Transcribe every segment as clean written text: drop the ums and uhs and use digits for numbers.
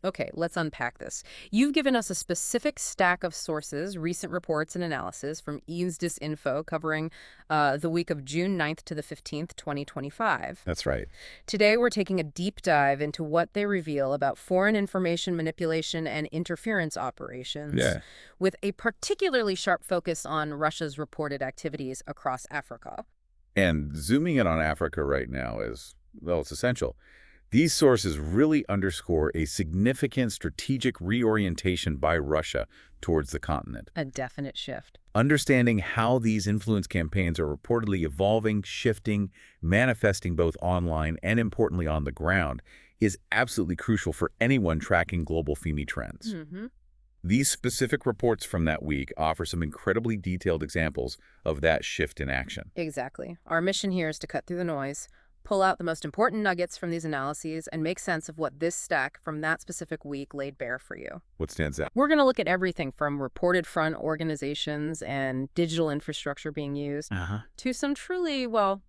Okay, let's unpack this. You've given us a specific stack of sources, recent reports and analysis from EUvsDisinfo covering the week of June 9th to the 15th, 2025. That's right. Today, we're taking a deep dive into what they reveal about foreign information manipulation and interference operations, Yeah. with a particularly sharp focus on Russia's reported activities across Africa. And zooming in on Africa right now is, well, it's essential. These sources really underscore a significant strategic reorientation by Russia towards the continent. A definite shift. Understanding how these influence campaigns are reportedly evolving, shifting, manifesting both online and importantly on the ground is absolutely crucial for anyone tracking global FIMI trends. Mm-hmm. These specific reports from that week offer some incredibly detailed examples of that shift in action. Exactly. Our mission here is to cut through the noise, pull out the most important nuggets from these analyses, and make sense of what this stack from that specific week laid bare for you. What stands out? We're going to look at everything from reported front organizations and digital infrastructure being used to some truly, well,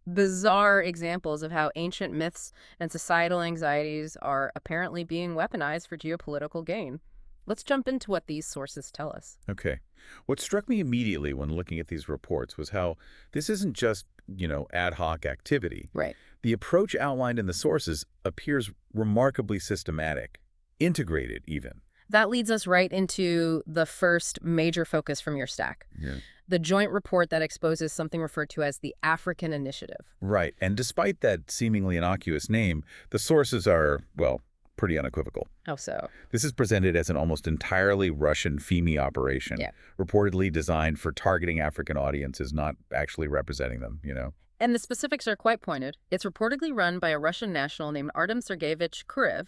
bizarre examples of how ancient myths and societal anxieties are apparently being weaponized for geopolitical gain. Let's jump into what these sources tell us. Okay. What struck me immediately when looking at these reports was how this isn't just, ad hoc activity. Right. The approach outlined in the sources appears remarkably systematic, integrated even. That leads us right into the first major focus from your stack. Yeah. The joint report that exposes something referred to as the African Initiative. Right. And despite that seemingly innocuous name, the sources are, well, pretty unequivocal. How so? This is presented as an almost entirely Russian FIMI operation, reportedly designed for targeting African audiences, not actually representing them. And the specifics are quite pointed. It's reportedly run by a Russian national named Artem Sergeyevich Kurev,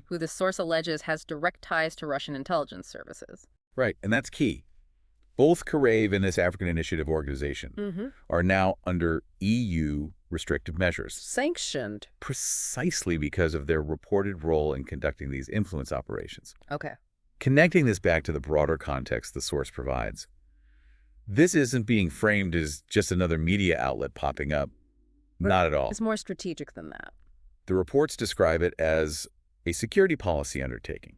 who the source alleges has direct ties to Russian intelligence services. Right, and that's key. Both Kurev and this African Initiative organization are now under EU restrictive measures. Sanctioned. Precisely because of their reported role in conducting these influence operations. Okay. Connecting this back to the broader context the source provides, this isn't being framed as just another media outlet popping up. Not at all. It's more strategic than that. The reports describe it as a security policy undertaking.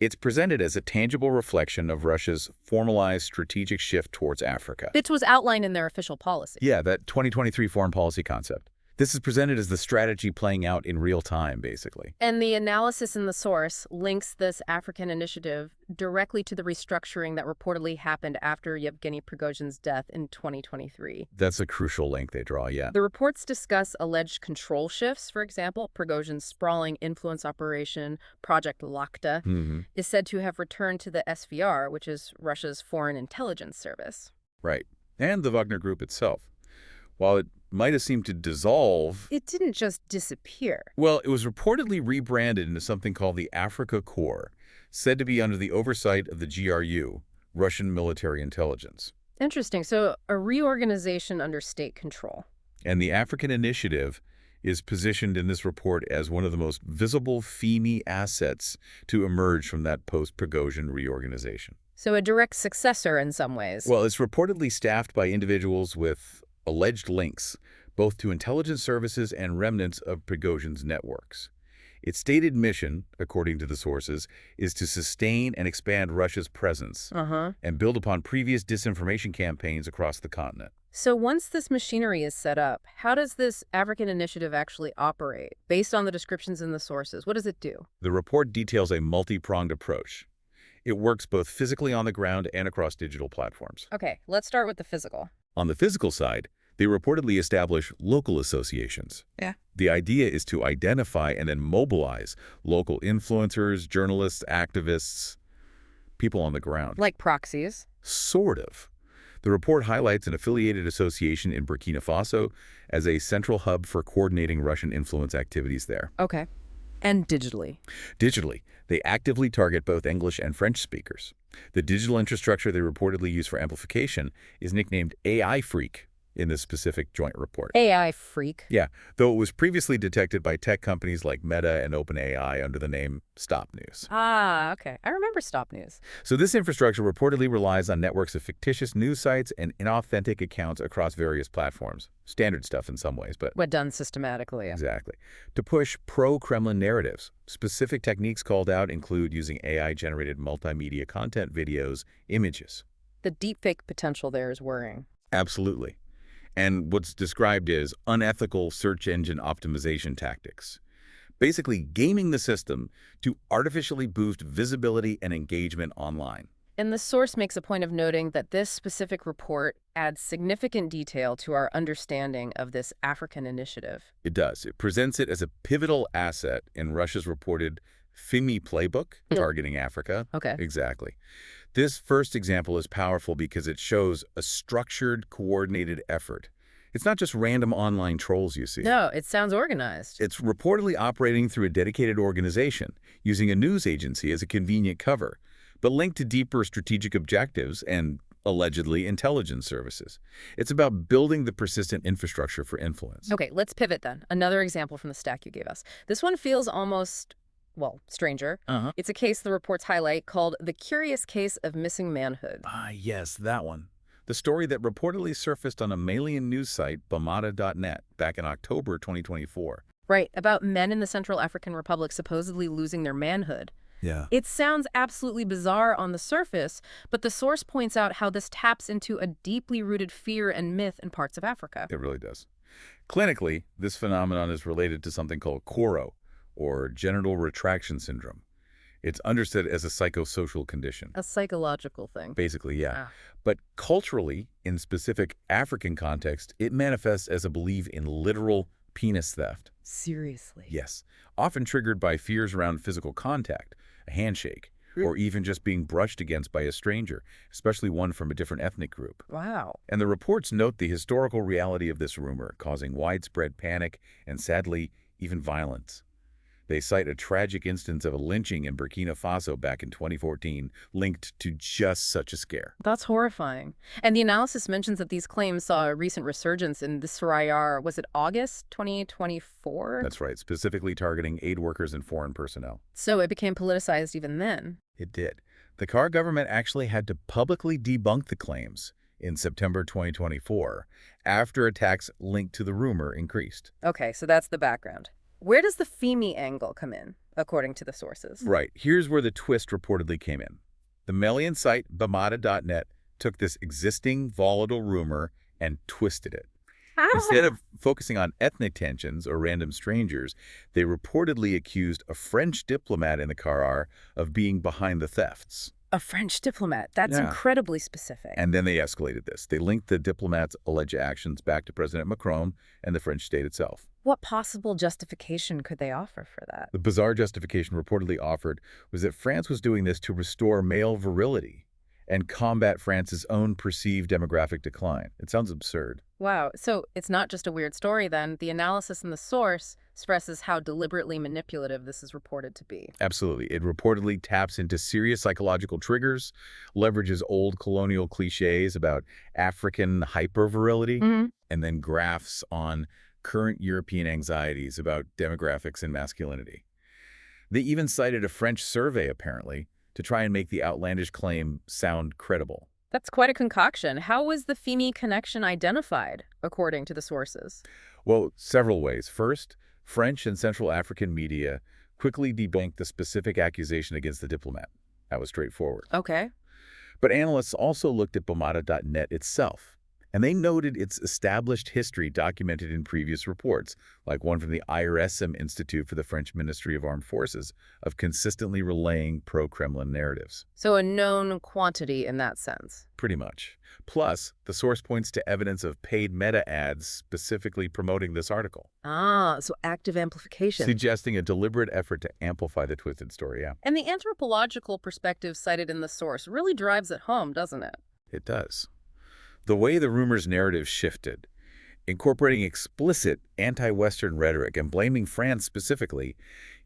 It's presented as a tangible reflection of Russia's formalized strategic shift towards Africa. Which was outlined in their official policy. Yeah, that 2023 foreign policy concept. This is presented as the strategy playing out in real time, basically. And the analysis in the source links this African initiative directly to the restructuring that reportedly happened after Yevgeny Prigozhin's death in 2023. That's a crucial link they draw, yeah. The reports discuss alleged control shifts. For example, Prigozhin's sprawling influence operation, Project Lakhta, is said to have returned to the SVR, which is Russia's foreign intelligence service. Right. And the Wagner Group itself. While it might have seemed to dissolve, it didn't just disappear. Well, it was reportedly rebranded into something called the Africa Corps, said to be under the oversight of the GRU, Russian military intelligence. Interesting. So a reorganization under state control. And the African Initiative is positioned in this report as one of the most visible FIMI assets to emerge from that post-Prigozhin reorganization. So a direct successor in some ways. Well, it's reportedly staffed by individuals with alleged links, both to intelligence services and remnants of Prigozhin's networks. Its stated mission, according to the sources, is to sustain and expand Russia's presence and build upon previous disinformation campaigns across the continent. So once this machinery is set up, how does this African initiative actually operate? Based on the descriptions in the sources, what does it do? The report details a multi-pronged approach. It works both physically on the ground and across digital platforms. Okay, let's start with the physical. On the physical side, they reportedly establish local associations. Yeah. The idea is to identify and then mobilize local influencers, journalists, activists, people on the ground. Like proxies? Sort of. The report highlights an affiliated association in Burkina Faso as a central hub for coordinating Russian influence activities there. Okay. And digitally? Digitally, they actively target both English and French speakers. The digital infrastructure they reportedly use for amplification is nicknamed AI Freak, in this specific joint report. AI freak. Yeah, though it was previously detected by tech companies like Meta and OpenAI under the name Stop News. Ah, okay. I remember Stop News. So this infrastructure reportedly relies on networks of fictitious news sites and inauthentic accounts across various platforms. Standard stuff in some ways, but What done systematically. exactly. To push pro-Kremlin narratives, specific techniques called out include using AI-generated multimedia content, videos, images. The deepfake potential there is worrying. Absolutely. And what's described as unethical search engine optimization tactics. Basically gaming the system to artificially boost visibility and engagement online. And the source makes a point of noting that this specific report adds significant detail to our understanding of this African initiative. It does. It presents it as a pivotal asset in Russia's reported FIMI playbook targeting Africa. Okay. Exactly. This first example is powerful because it shows a structured, coordinated effort. It's not just random online trolls you see. No, it sounds organized. It's reportedly operating through a dedicated organization, using a news agency as a convenient cover, but linked to deeper strategic objectives and, allegedly, intelligence services. It's about building the persistent infrastructure for influence. Okay, let's pivot then. Another example from the stack you gave us. This one feels almost, well, stranger. It's a case the reports highlight called The Curious Case of Missing Manhood. Ah, yes, that one. The story that reportedly surfaced on a Malian news site, Bamada.net, back in October 2024. Right, about men in the Central African Republic supposedly losing their manhood. Yeah. It sounds absolutely bizarre on the surface, but the source points out how this taps into a deeply rooted fear and myth in parts of Africa. It really does. Clinically, this phenomenon is related to something called CORO, or genital retraction syndrome. It's understood as a psychosocial condition. A psychological thing. Basically, yeah. Ah. But culturally, in specific African context, it manifests as a belief in literal penis theft. Seriously? Yes, often triggered by fears around physical contact, a handshake, or even just being brushed against by a stranger, especially one from a different ethnic group. Wow. And the reports note the historical reality of this rumor, causing widespread panic and, sadly, even violence. They cite a tragic instance of a lynching in Burkina Faso back in 2014 linked to just such a scare. That's horrifying. And the analysis mentions that these claims saw a recent resurgence in the Surayar, was it August 2024? That's right, specifically targeting aid workers and foreign personnel. So it became politicized even then. It did. The Carr government actually had to publicly debunk the claims in September 2024 after attacks linked to the rumor increased. Okay, so that's the background. Where does the FIMI angle come in, according to the sources? Right. Here's where the twist reportedly came in. The Malian site, Bamada.net, took this existing volatile rumor and twisted it. Instead of focusing on ethnic tensions or random strangers, they reportedly accused a French diplomat in the Carr of being behind the thefts. A French diplomat. That's Yeah. incredibly specific. And then they escalated this. They linked the diplomat's alleged actions back to President Macron and the French state itself. What possible justification could they offer for that? The bizarre justification reportedly offered was that France was doing this to restore male virility and combat France's own perceived demographic decline. It sounds absurd. Wow, so it's not just a weird story then. The analysis in the source expresses how deliberately manipulative this is reported to be. Absolutely. It reportedly taps into serious psychological triggers, leverages old colonial cliches about African hypervirility, and then graphs on current European anxieties about demographics and masculinity. They even cited a French survey, apparently, to try and make the outlandish claim sound credible. That's quite a concoction. How was the FIMI connection identified, according to the sources? Well, several ways. First, French and Central African media quickly debunked the specific accusation against the diplomat. That was straightforward. Okay. But analysts also looked at Bamada.net itself, and they noted its established history documented in previous reports, like one from the IRSM Institute for the French Ministry of Armed Forces, of consistently relaying pro-Kremlin narratives. So a known quantity in that sense. Pretty much. Plus, the source points to evidence of paid meta ads specifically promoting this article. Ah, so active amplification. Suggesting a deliberate effort to amplify the twisted story, yeah. And the anthropological perspective cited in the source really drives it home, doesn't it? It does. The way the rumor's narrative shifted, incorporating explicit anti-Western rhetoric and blaming France specifically,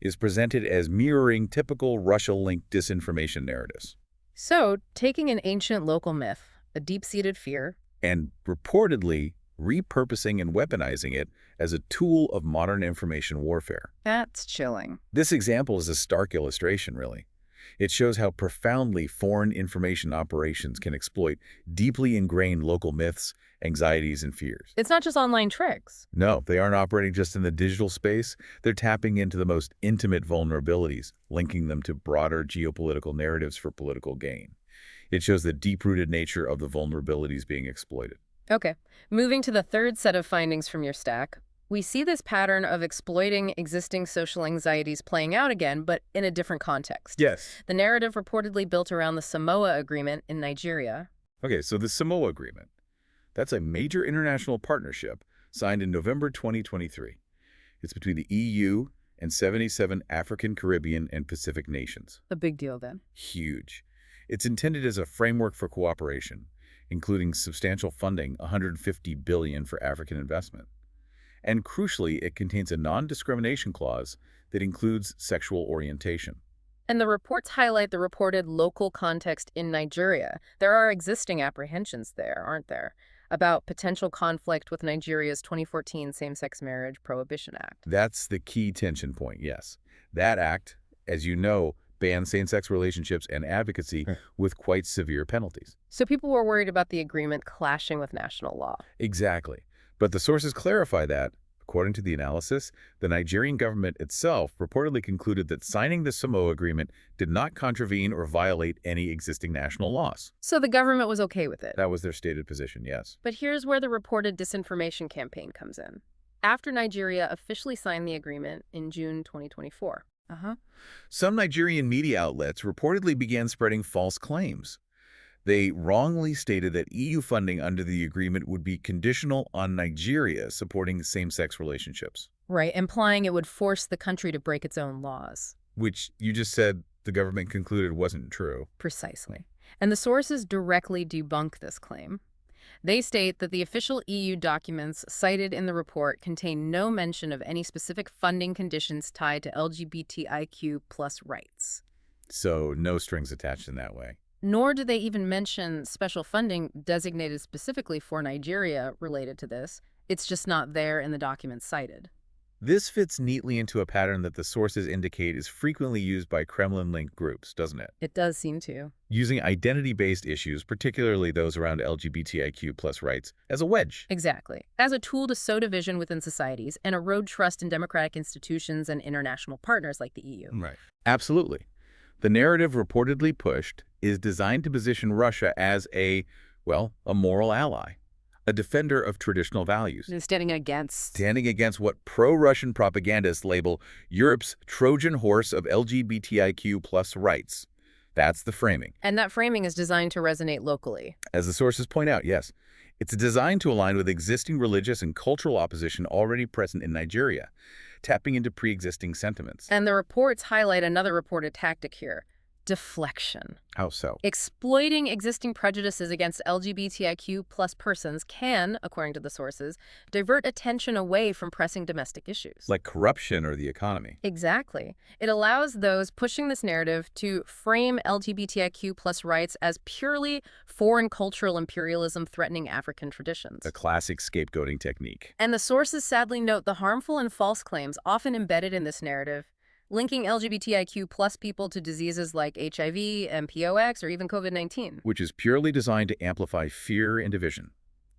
is presented as mirroring typical Russia-linked disinformation narratives. So, taking an ancient local myth, a deep-seated fear, And reportedly repurposing and weaponizing it as a tool of modern information warfare. That's chilling. This example is a stark illustration, really. It shows how profoundly foreign information operations can exploit deeply ingrained local myths, anxieties, and fears. It's not just online tricks. No, they aren't operating just in the digital space. They're tapping into the most intimate vulnerabilities, linking them to broader geopolitical narratives for political gain. It shows the deep-rooted nature of the vulnerabilities being exploited. Okay, moving to the third set of findings from your stack, we see this pattern of exploiting existing social anxieties playing out again, but in a different context. Yes. The narrative reportedly built around the Samoa Agreement in Nigeria. Okay, so the Samoa Agreement. That's a major international partnership signed in November 2023. It's between the EU and 77 African, Caribbean, and Pacific nations. A big deal then. Huge. It's intended as a framework for cooperation, including substantial funding, $150 billion for African investment. And crucially, it contains a non-discrimination clause that includes sexual orientation. And the reports highlight the reported local context in Nigeria. There are existing apprehensions there, aren't there, about potential conflict with Nigeria's 2014 Same-Sex Marriage Prohibition Act. That's the key tension point, yes. That act, as you know, bans same-sex relationships and advocacy with quite severe penalties. So people were worried about the agreement clashing with national law. Exactly. But the sources clarify that, according to the analysis, the Nigerian government itself reportedly concluded that signing the Samoa Agreement did not contravene or violate any existing national laws. So the government was okay with it. That was their stated position, yes. But here's where the reported disinformation campaign comes in. After Nigeria officially signed the agreement in June 2024. Some Nigerian media outlets reportedly began spreading false claims. They wrongly stated that EU funding under the agreement would be conditional on Nigeria supporting same-sex relationships. Right, implying it would force the country to break its own laws. Which you just said the government concluded wasn't true. Precisely. And the sources directly debunk this claim. They state that the official EU documents cited in the report contain no mention of any specific funding conditions tied to LGBTIQ+ rights. So no strings attached in that way. Nor do they even mention special funding designated specifically for Nigeria related to this. It's just not there in the documents cited. This fits neatly into a pattern that the sources indicate is frequently used by Kremlin-linked groups, doesn't it? It does seem to. Using identity-based issues, particularly those around LGBTIQ+ rights, as a wedge. Exactly. As a tool to sow division within societies and erode trust in democratic institutions and international partners like the EU. Right. Absolutely. The narrative reportedly pushed is designed to position Russia as a moral ally, a defender of traditional values. Standing against what pro-Russian propagandists label Europe's Trojan horse of LGBTIQ+ rights. That's the framing. And that framing is designed to resonate locally. As the sources point out, yes. It's designed to align with existing religious and cultural opposition already present in Nigeria, tapping into pre-existing sentiments. And the reports highlight another reported tactic here: deflection. How so? Exploiting existing prejudices against LGBTIQ+ persons can, according to the sources, divert attention away from pressing domestic issues. Like corruption or the economy. Exactly. It allows those pushing this narrative to frame LGBTIQ+ rights as purely foreign cultural imperialism threatening African traditions. A classic scapegoating technique. And the sources sadly note the harmful and false claims often embedded in this narrative, linking LGBTIQ+ people to diseases like HIV, MPOX, or even COVID-19. Which is purely designed to amplify fear and division.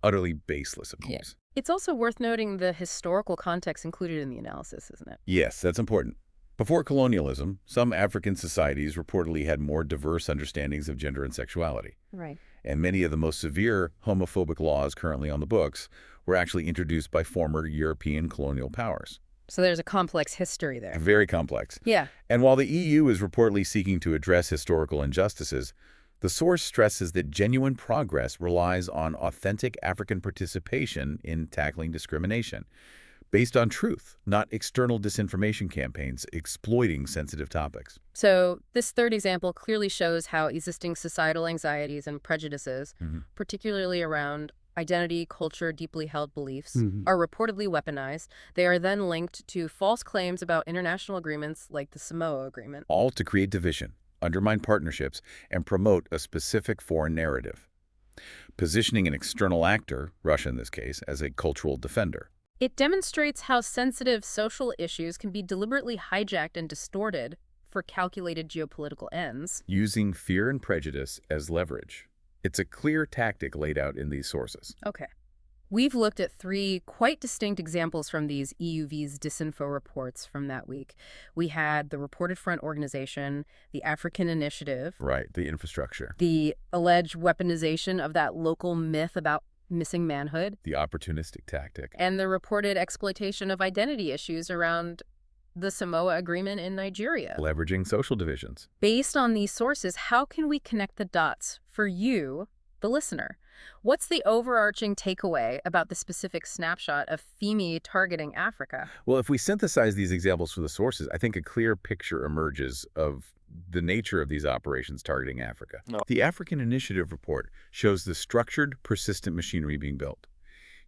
Utterly baseless, of course. Yeah. It's also worth noting the historical context included in the analysis, isn't it? Yes, that's important. Before colonialism, some African societies reportedly had more diverse understandings of gender and sexuality. Right. And many of the most severe homophobic laws currently on the books were actually introduced by former European colonial powers. So there's a complex history there. Very complex. Yeah. And while the EU is reportedly seeking to address historical injustices, the source stresses that genuine progress relies on authentic African participation in tackling discrimination, based on truth, not external disinformation campaigns exploiting sensitive topics. So this third example clearly shows how existing societal anxieties and prejudices, particularly around identity, culture, deeply held beliefs, are reportedly weaponized. They are then linked to false claims about international agreements like the Samoa Agreement. All to create division, undermine partnerships, and promote a specific foreign narrative. positioning an external actor, Russia in this case, as a cultural defender. It demonstrates how sensitive social issues can be deliberately hijacked and distorted for calculated geopolitical ends. Using fear and prejudice as leverage. It's a clear tactic laid out in these sources. Okay. We've looked at 3 quite distinct examples from these EUvsDisinfo reports from that week. We had the Reported Front Organization, the African Initiative, Right, the infrastructure. the alleged weaponization of that local myth about missing manhood, The opportunistic tactic. and the reported exploitation of identity issues around the Samoa Agreement in Nigeria. Leveraging social divisions. Based on these sources, how can we connect the dots for you, the listener? What's the overarching takeaway about the specific snapshot of FIMI targeting Africa? Well, if we synthesize these examples from the sources, I think a clear picture emerges of the nature of these operations targeting Africa. No. The African Initiative report shows the structured, persistent machinery being built.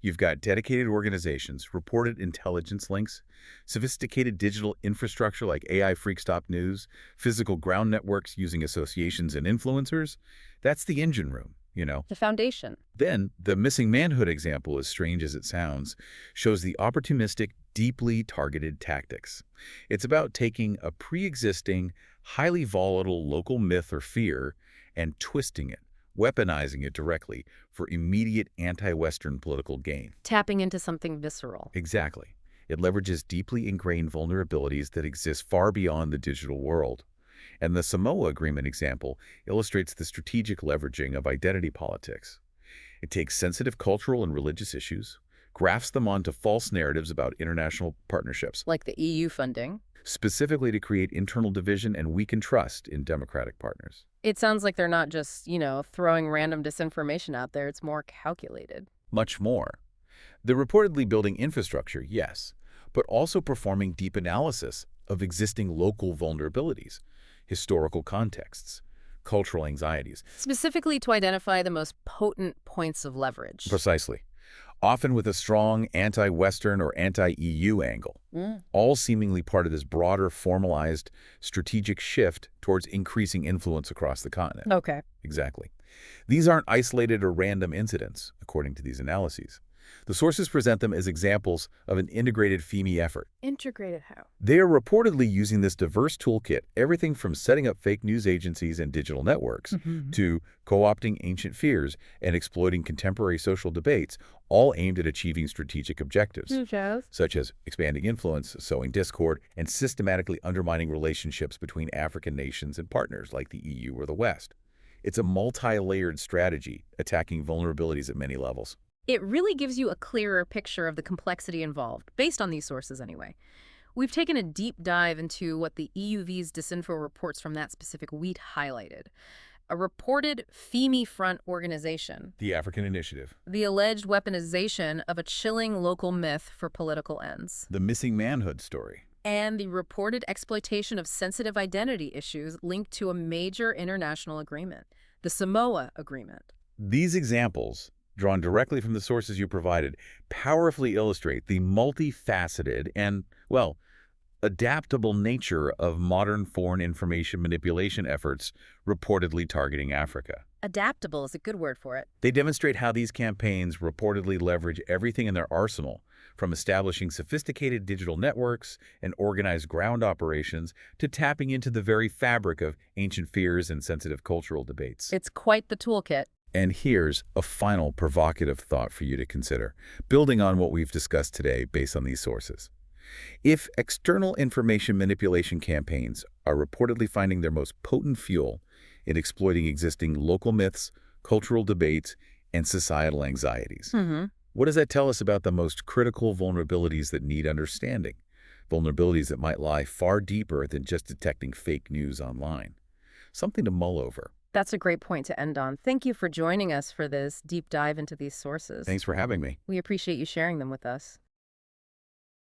You've got dedicated organizations, reported intelligence links, sophisticated digital infrastructure like AI Freakstop News, physical ground networks using associations and influencers. That's the engine room, you know. The foundation. Then, the missing manhood example, as strange as it sounds, shows the opportunistic, deeply targeted tactics. It's about taking a pre-existing, highly volatile local myth or fear and twisting it, weaponizing it directly for immediate anti-Western political gain. Tapping into something visceral. Exactly. It leverages deeply ingrained vulnerabilities that exist far beyond the digital world. And the Samoa Agreement example illustrates the strategic leveraging of identity politics. It takes sensitive cultural and religious issues, grafts them onto false narratives about international partnerships, Like the EU funding. specifically to create internal division and weaken trust in democratic partners. It sounds like they're not just, throwing random disinformation out there. It's more calculated. Much more. They're reportedly building infrastructure, yes, but also performing deep analysis of existing local vulnerabilities, historical contexts, cultural anxieties. Specifically to identify the most potent points of leverage. Precisely. Often with a strong anti-Western or anti-EU angle, all seemingly part of this broader, formalized, strategic shift towards increasing influence across the continent. Okay. Exactly. These aren't isolated or random incidents, according to these analyses. The sources present them as examples of an integrated FIMI effort. Integrated how? They are reportedly using this diverse toolkit, everything from setting up fake news agencies and digital networks to co-opting ancient fears and exploiting contemporary social debates, all aimed at achieving strategic objectives, such as expanding influence, sowing discord, and systematically undermining relationships between African nations and partners like the EU or the West. It's a multi-layered strategy, attacking vulnerabilities at many levels. It really gives you a clearer picture of the complexity involved, based on these sources anyway. We've taken a deep dive into what the EUvsDisinfo reports from that specific week highlighted. A reported FIMI front organization. The African Initiative. The alleged weaponization of a chilling local myth for political ends. The missing manhood story. And the reported exploitation of sensitive identity issues linked to a major international agreement, the Samoa Agreement. These examples, drawn directly from the sources you provided, powerfully illustrate the multifaceted and, well, adaptable nature of modern foreign information manipulation efforts reportedly targeting Africa. Adaptable is a good word for it. They demonstrate how these campaigns reportedly leverage everything in their arsenal, from establishing sophisticated digital networks and organized ground operations to tapping into the very fabric of ancient fears and sensitive cultural debates. It's quite the toolkit. And here's a final provocative thought for you to consider, building on what we've discussed today based on these sources. If external information manipulation campaigns are reportedly finding their most potent fuel in exploiting existing local myths, cultural debates, and societal anxieties, what does that tell us about the most critical vulnerabilities that need understanding? Vulnerabilities that might lie far deeper than just detecting fake news online. Something to mull over. That's a great point to end on. Thank you for joining us for this deep dive into these sources. Thanks for having me. We appreciate you sharing them with us.